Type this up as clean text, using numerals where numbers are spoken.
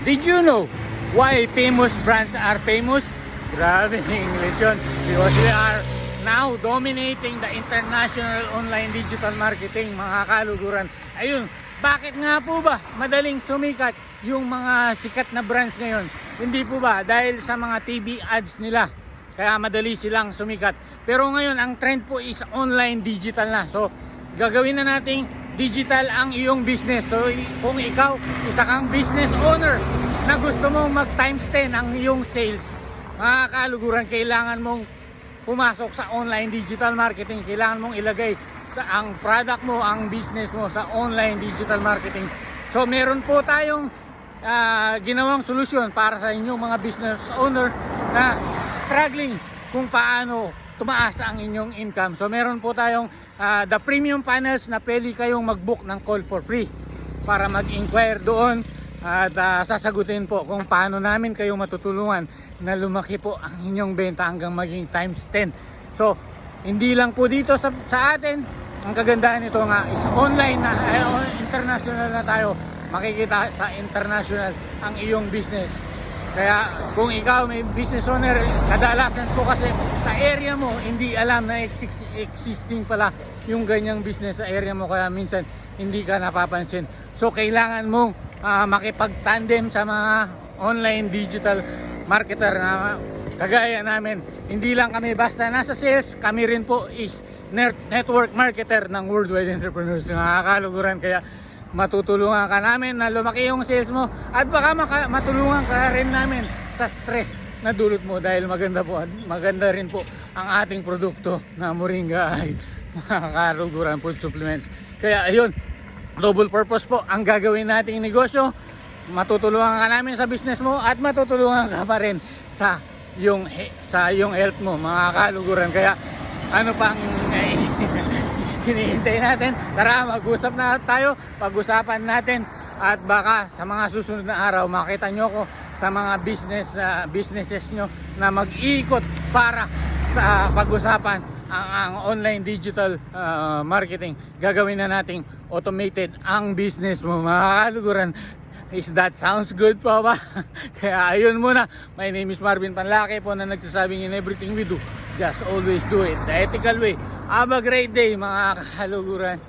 Did you know why famous brands are famous? Grabe English yun. Because they are now dominating the international online digital marketing, mga kaluguran. Ayun, bakit nga po ba madaling sumikat yung mga sikat na brands ngayon? Hindi po ba dahil sa mga TV ads nila, kaya madali silang sumikat. Pero ngayon ang trend po is online digital na. So gagawin na nating digital ang iyong business. So kung ikaw isa kang business owner na gusto mong mag times 10 ang iyong sales, mga kaluguran, kailangan mong pumasok sa online digital marketing. Kailangan mong ilagay sa ang product mo, ang business mo sa online digital marketing. So meron po tayong ginawang solusyon para sa inyong mga business owner na struggling kung paano tumaas ang inyong income. So meron po tayong the premium panels na pwede kayong mag-book ng call for free para mag-inquire doon at sasagutin po kung paano namin kayo matutulungan na lumaki po ang inyong benta hanggang maging times 10. So hindi lang po dito sa atin, ang kagandahan nito nga is online na, international na tayo. Makikita sa international ang iyong business. Kaya kung ikaw may business owner, kadalasan po kasi sa area mo hindi alam na existing pala yung ganyang business sa area mo, kaya minsan hindi ka napapansin. So kailangan mong makipag-tandem sa mga online digital marketer na kagaya namin. Hindi lang kami basta nasa sales, kami rin po is network marketer ng Worldwide Entrepreneurs, mga kaluguran. Kaya matutulungan ka namin na lumaki yung sales mo at baka matulungan ka rin namin sa stress na dulot mo, dahil maganda rin po ang ating produkto na Moringa ay mga kaluguran food supplements. Kaya ayun, double purpose po ang gagawin nating negosyo. Matutulungan ka namin sa business mo at matutulungan ka pa rin sa yung health mo, mga kaluguran. Kaya ano pang hinihintay natin? Tara, mag-usap na tayo, pag-usapan natin, at baka sa mga susunod na araw makita nyo ko sa mga businesses nyo na mag-iikot para sa pag-usapan ang online digital marketing. Gagawin na nating automated ang business mo, mga kaluguran. Is that sounds good pa ba? Kaya ayun muna. My name is Marvin Panlaki po, na nagsasabing in everything we do, just always do it the ethical way. Have a great day, mga kaluguran.